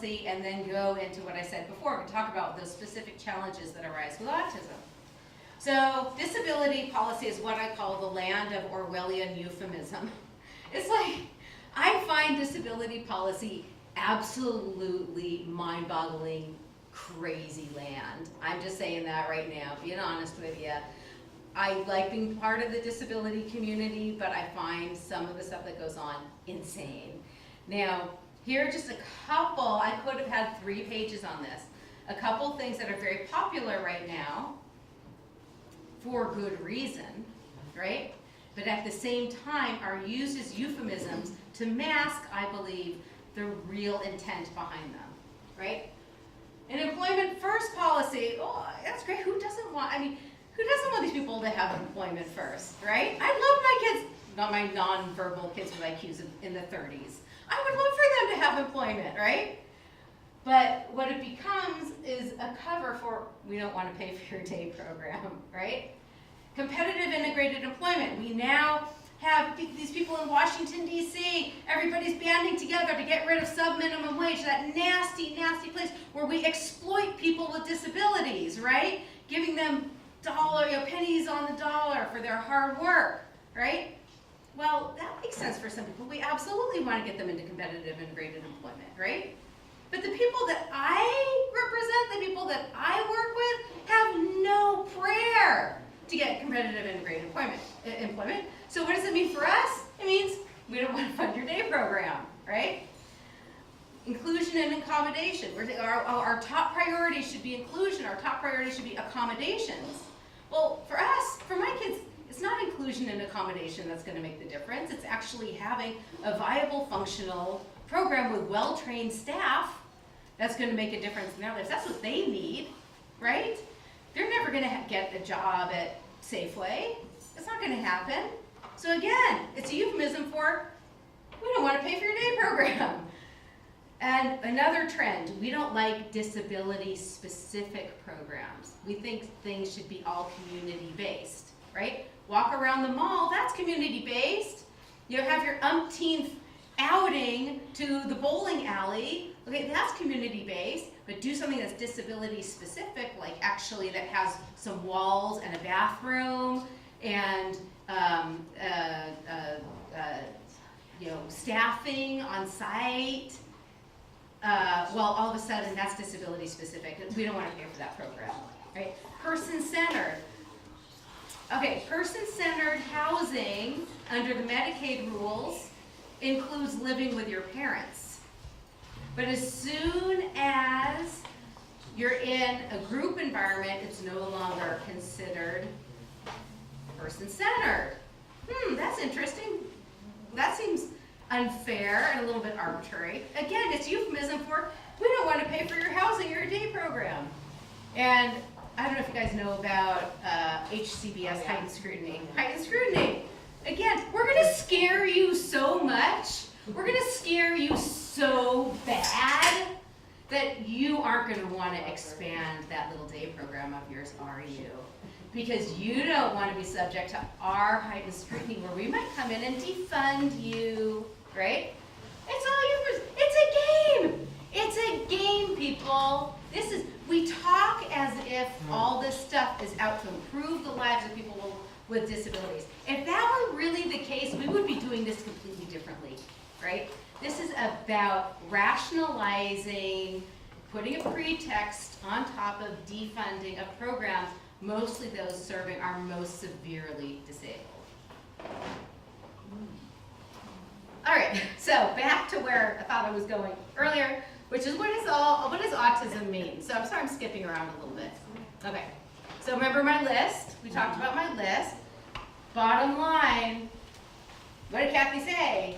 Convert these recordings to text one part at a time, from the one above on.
policy and then go into what I said before. We talk about those specific challenges that arise with autism. So disability policy is what I call the land of Orwellian euphemism. It's like, I find disability policy absolutely mind-boggling, crazy land. I'm just saying that right now, being honest with you. I like being part of the disability community, but I find some of the stuff that goes on insane. Now, here are just a couple, I could have had 3 pages on this. A couple things that are very popular right now, for good reason, right? But at the same time are used as euphemisms to mask, I believe, the real intent behind them, right? An employment first policy, oh, that's great. Who doesn't want these people to have employment first, right? I love my kids, not my non-verbal kids with IQs in the 30s. I would love for them to have employment, right? But what it becomes is a cover for, we don't want to pay for your day program, right? Competitive integrated employment. We now have these people in Washington, D.C., everybody's banding together to get rid of sub-minimum wage, that nasty, nasty place where we exploit people with disabilities, right? Giving them pennies on the dollar for their hard work, right? Well, that makes sense for some people. We absolutely want to get them into competitive integrated employment, right? But the people that I represent, the people that I work with, have no prayer to get competitive integrated employment. So what does it mean for us? It means we don't want to fund your day program, right? Inclusion and accommodation. Our top priority should be inclusion. Our top priority should be accommodations. Well, for us, for my kids, it's not inclusion and accommodation that's going to make the difference. It's actually having a viable, functional program with well-trained staff that's going to make a difference in their lives. That's what they need, right? They're never going to get a job at Safeway. It's not going to happen. So again, it's a euphemism for, we don't want to pay for your day program. And another trend, we don't like disability-specific programs. We think things should be all community-based, right? Walk around the mall, that's community-based. You have your umpteenth outing to the bowling alley, okay, that's community-based, but do something that's disability-specific, like actually that has some walls and a bathroom and staffing on site. Well, all of a sudden that's disability specific. We don't want to pay for that program, right? Person-centered. Okay, person-centered housing under the Medicaid rules includes living with your parents. But as soon as you're in a group environment, it's no longer considered person-centered. That's interesting. That seems unfair and a little bit arbitrary. Again, it's euphemism for, we don't want to pay for your housing or your day program. And I don't know if you guys know about HCBS, heightened scrutiny. Heightened scrutiny. Again, we're going to scare you so much, we're going to scare you so bad that you aren't going to want to expand that little day program of yours, are you? Because you don't want to be subject to our heightened scrutiny where we might come in and defund you, right? It's all yours. It's a game. It's a game, people. We talk as if all this stuff is out to improve the lives of people with disabilities. If that were really the case, we would be doing this completely differently, right? This is about rationalizing, putting a pretext on top of defunding of programs, mostly those serving our most severely disabled. All right, so back to where I thought I was going earlier, which is what does autism mean? So I'm sorry I'm skipping around a little bit. Okay, so remember my list. We talked about my list. Bottom line, what did Kathy say?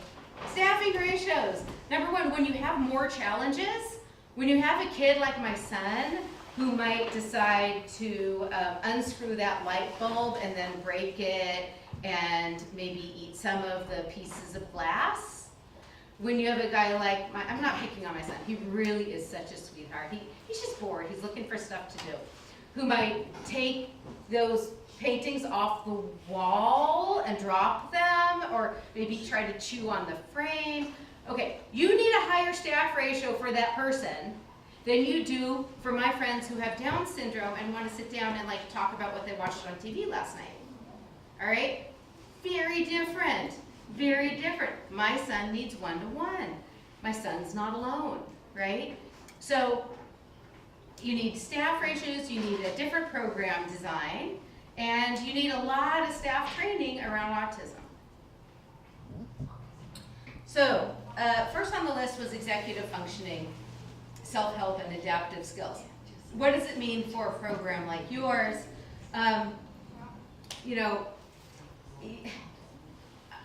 Staffing ratios. Number one, when you have more challenges, when you have a kid like my son who might decide to unscrew that light bulb and then break it and maybe eat some of the pieces of glass. When you have a guy like I'm not picking on my son, he really is such a sweetheart. He's just bored, he's looking for stuff to do. Who might take those paintings off the wall and drop them, or maybe try to chew on the frame. Okay, you need a higher higher staff ratio for that person than you do for my friends who have Down syndrome and want to sit down and like talk about what they watched on TV last night. All right? Very different. Very different. My son needs one-to-one. My son's not alone, right? So you need staff ratios, you need a different program design, and you need a lot of staff training around autism. So first on the list was executive functioning, self-help, and adaptive skills. What does it mean for a program like yours? You know,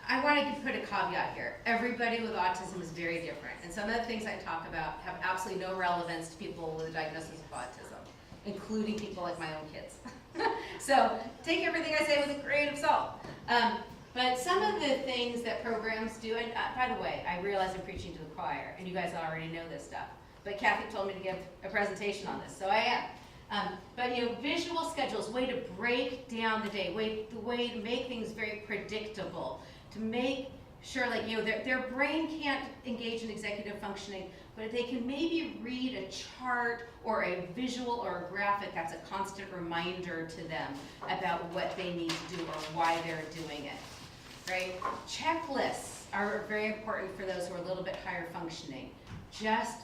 I want to put a caveat here. Everybody with autism is very different, and some of the things I talk about have absolutely no relevance to people with a diagnosis of autism, including people like my own kids. So take everything I say with a grain of salt. But some of the things that programs do, and by the way, I realize I'm preaching to the choir, and you guys already know this stuff, but Kathy told me to give a presentation on this, so I am. But you know, visual schedules, way to break down the day, the way to make things very predictable, to make sure, like, you know, their brain can't engage in executive functioning, but they can maybe read a chart or a visual or a graphic that's a constant reminder to them about what they need to do or why they're doing it, right? Checklists are very important for those who are a little bit higher functioning. Just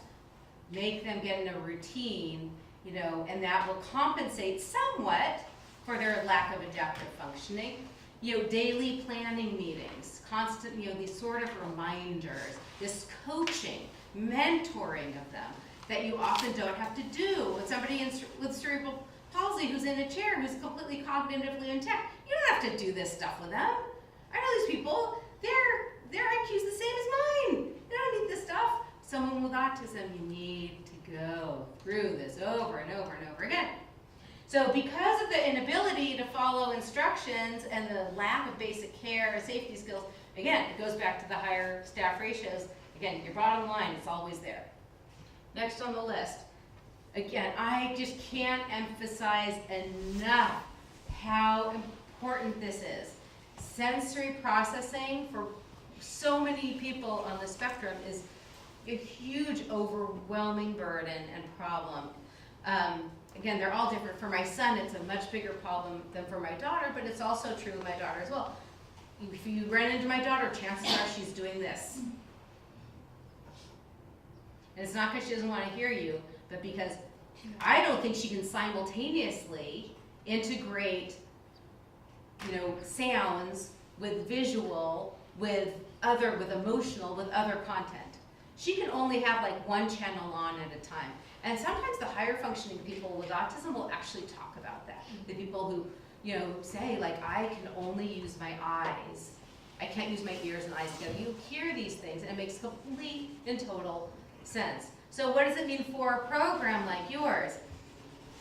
make them get in a routine, you know, and that will compensate somewhat for their lack of adaptive functioning. You know, daily planning meetings, constant, you know, these sort of reminders, this coaching, mentoring of them that you often don't have to do with somebody with cerebral palsy who's in a chair, who's completely cognitively intact. You don't have to do this stuff with them. I know these people, their IQ's the same as mine. You don't need this stuff. Someone with autism, you need to go through this over and over and over again. So because of the inability to follow instructions and the lack of basic care and safety skills, again, it goes back to the higher staff ratios. Again, your bottom line is always there. Next on the list, again, I just can't emphasize enough how important this is. Sensory processing for so many people on the spectrum is a huge, overwhelming burden and problem. Again, they're all different. For my son, it's a much bigger problem than for my daughter, but it's also true of my daughter as well. If you run into my daughter, chances are she's doing this. And it's not because she doesn't want to hear you, but because I don't think she can simultaneously integrate, you know, sounds with visual, with emotional, with other content. She can only have like one channel on at a time. And sometimes the higher functioning people with autism will actually talk about that. The people who, you know, say like, I can only use my eyes. I can't use my ears and eyes together. You hear these things and it makes complete and total sense. So what does it mean for a program like yours?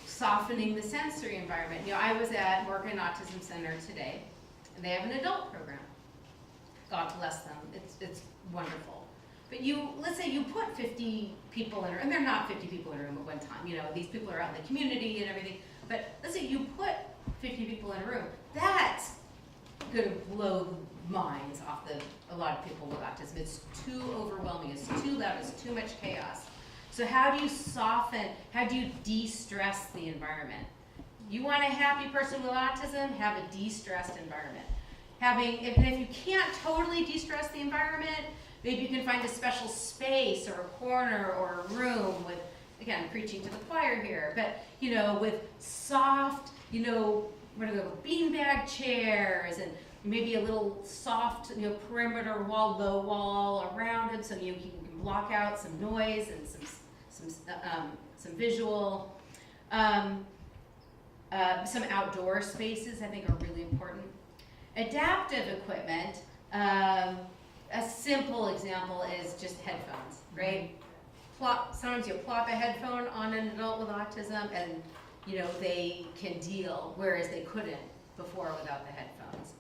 Softening the sensory environment. You know, I was at Morgan Autism Center today, and they have an adult program. God bless them. It's wonderful. But let's say you put 50 people in a room, and they're not 50 people in a room at one time. You know, these people are out in the community and everything. But let's say you put 50 people in a room. That's going to blow minds off a lot of people with autism. It's too overwhelming. It's too loud. It's too much chaos. So how do you soften? How do you de-stress the environment? You want a happy person with autism? Have a de-stressed environment. If you can't totally de-stress the environment, maybe you can find a special space or a corner or a room with, again, I'm preaching to the choir here, but, you know, with soft, you know, beanbag chairs and maybe a little soft, you know, perimeter wall, low wall around it, so you can block out some noise and some visual. Some outdoor spaces I think are really important. Adaptive equipment. A simple example is just headphones, right? Sometimes you plop a headphone on an adult with autism and, you know, they can deal, whereas they couldn't before without the headphones.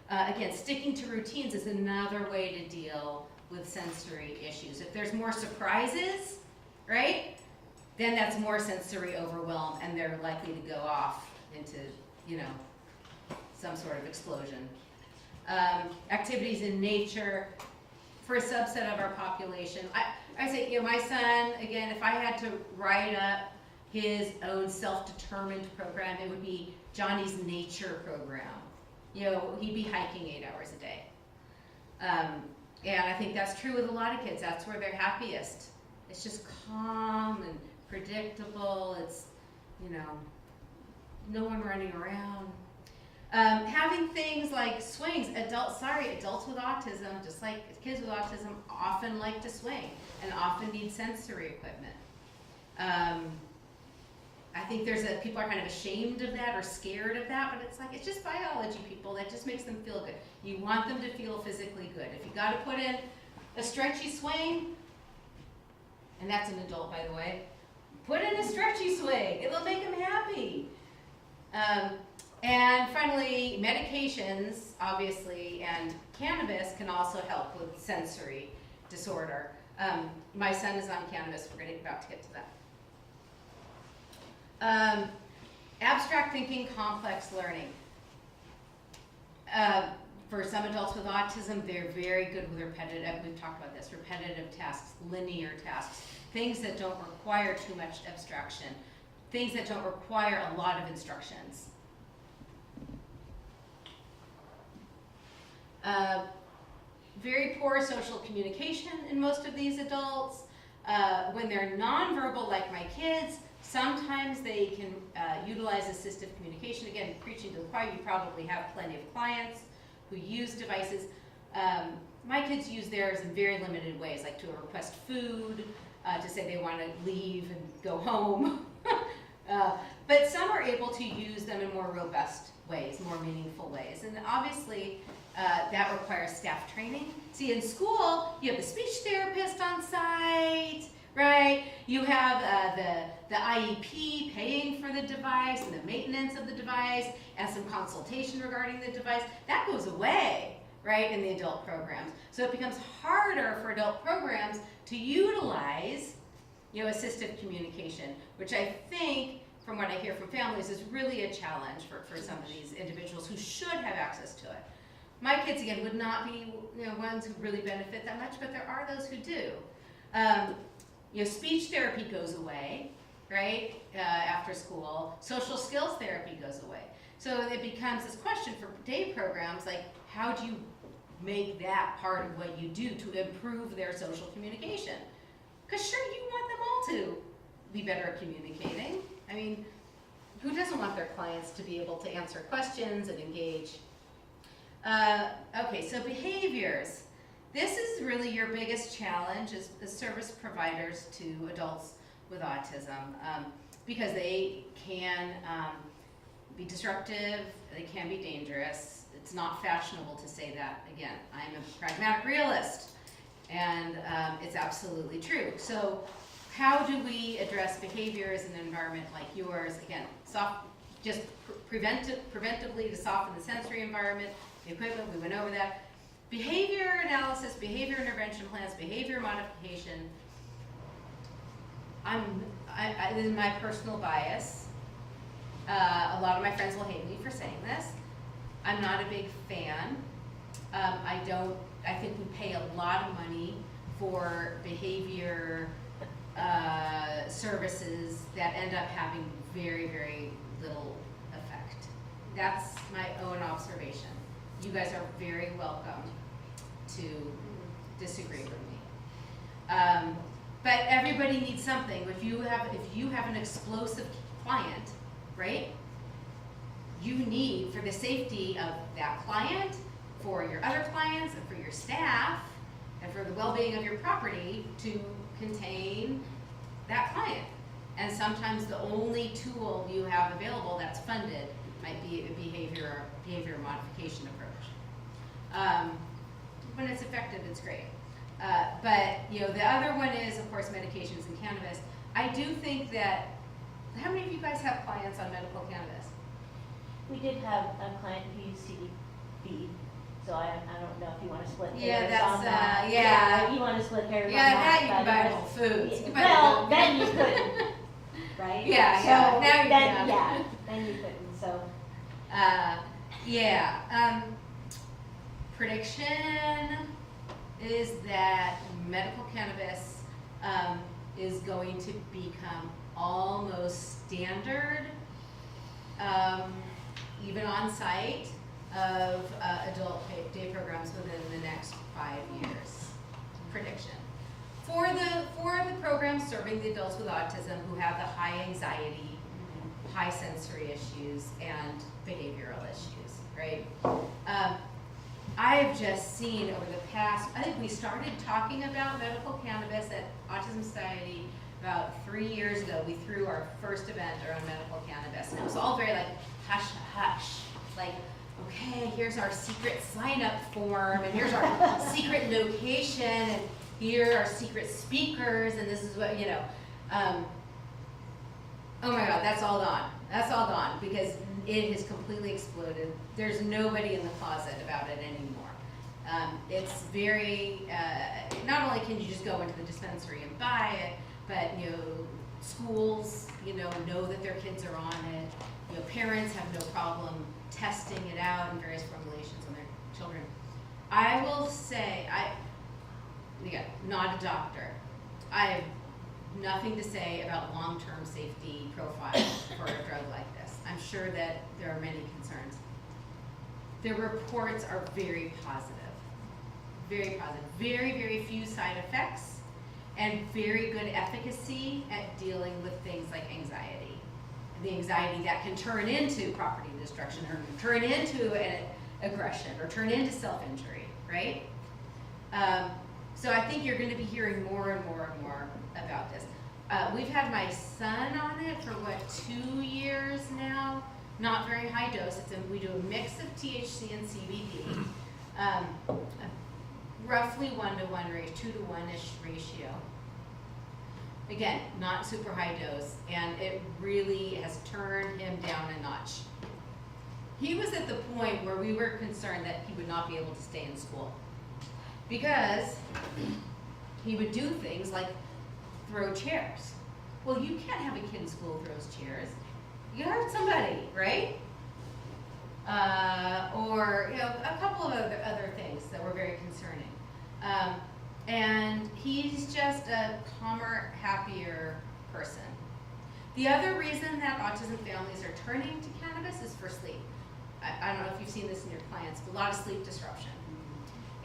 Again, sticking to routines is another way to deal with sensory issues. If there's more surprises, right, then that's more sensory overwhelm and they're likely to go off into, you know, some sort of explosion. Activities in nature, for a subset of our population. I say, you know, my son, again, if I had to write up his own self-determined program, it would be Johnny's nature program. You know, he'd be hiking 8 hours a day. And I think that's true with a lot of kids. That's where they're happiest. It's just calm and predictable. It's, you know, no one running around. Having things like swings. Adults with autism, just like kids with autism, often like to swing and often need sensory equipment. I think people are kind of ashamed of that or scared of that, but it's like, it's just biology, people. That just makes them feel good. You want them to feel physically good. If you got to put in a stretchy swing, and that's an adult, by the way, put in a stretchy swing. It'll make them happy. And finally, medications, obviously, and cannabis can also help with sensory disorder. My son is on cannabis. We're about to get to that. Abstract thinking, complex learning. For some adults with autism, they're very good with repetitive, we've talked about this, repetitive tasks, linear tasks, things that don't require too much abstraction, things that don't require a lot of instructions. Very poor social communication in most of these adults. When they're nonverbal, like my kids, sometimes they can utilize assistive communication. Again, preaching to the choir, you probably have plenty of clients who use devices. My kids use theirs in very limited ways, like to request food, to say they want to leave and go home. But some are able to use them in more robust ways, more meaningful ways. And obviously, that requires staff training. See, in school, you have the speech therapist on site, right? You have the IEP paying for the device and the maintenance of the device and some consultation regarding the device. That goes away, right, in the adult programs. So it becomes harder for adult programs to utilize, you know, assistive communication, which I think, from what I hear from families, is really a challenge for some of these individuals who should have access to it. My kids, again, would not be, you know, ones who really benefit that much, but there are those who do. You know, speech therapy goes away, right, after school. Social skills therapy goes away. So it becomes this question for day programs, like, how do you make that part of what you do to improve their social communication? Because sure, you want them all to be better at communicating. I mean, who doesn't want their clients to be able to answer questions and engage? Okay, so behaviors. This is really your biggest challenge as service providers to adults with autism, because they can be disruptive, they can be dangerous. It's not fashionable to say that. Again, I'm a pragmatic realist, and it's absolutely true. So how do we address behaviors in an environment like yours? Again, just preventively to soften the sensory environment, the equipment, we went over that. Behavior analysis, behavior intervention plans, behavior modification. This is my personal bias. A lot of my friends will hate me for saying this. I'm not a big fan. I think we pay a lot of money for behavior services that end up having very, very little effect. That's my own observation. You guys are very welcome to disagree with me. But everybody needs something. If you have an explosive client, right? You need, for the safety of that client, for your other clients, and for your staff, and for the well-being of your property, to contain that client. And sometimes the only tool you have available that's funded might be a behavior modification approach. When it's effective, it's great. But you know, the other one is, of course, medications and cannabis. I do think that, how many of you guys have clients on medical cannabis? We did have a client who used CBD, so I don't know if you want to split hairs that's, on that. yeah. You want to split hairs on Yeah, that. now you can buy Whole Foods. Well, then you couldn't, right? Yeah, so yeah. Now you then, can. yeah, then you couldn't. So. Yeah. Prediction. is that medical cannabis is going to become almost standard, even on site, of adult day programs within the next 5 years. Prediction. For the programs serving the adults with autism who have the high anxiety, high sensory issues, and behavioral issues, right? I've just seen over the past, I think we started talking about medical cannabis at Autism Society about 3 years ago. We threw our first event around medical cannabis, and it was all very like hush hush, like, okay, here's our secret sign-up form, and here's our secret location, and here are secret speakers, and this is what, you know. Oh my God, that's all gone. That's all gone because it has completely exploded. There's nobody in the closet about it anymore. It's very, not only can you just go into the dispensary and buy it, but, you know, schools, you know that their kids are on it. You know, parents have no problem testing it out in various formulations on their children. I will say, not a doctor. I have nothing to say about long-term safety profile for a drug like this. I'm sure that there are many concerns. The reports are very positive. Very positive. Very, very few side effects and very good efficacy at dealing with things like anxiety. The anxiety that can turn into property destruction or turn into an aggression or turn into self-injury, right? So I think you're going to be hearing more and more and more about this. We've had my son on it for, 2 years now? Not very high dose. We do a mix of THC and CBD. Roughly 1-to-1 ratio, 2-to-1-ish ratio. Again, not super high dose, and it really has turned him down a notch. He was at the point where we were concerned that he would not be able to stay in school because he would do things like throw chairs. Well, you can't have a kid in school who throws chairs. You hurt somebody, right? Or, you know, a couple of other things that were very concerning. And he's just a calmer, happier person. The other reason that autism families are turning to cannabis is for sleep. I don't know if you've seen this in your clients, but a lot of sleep disruption.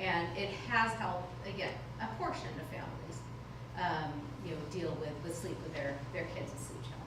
And it has helped, again, a portion of families, deal with sleep with their kids with sleep challenges.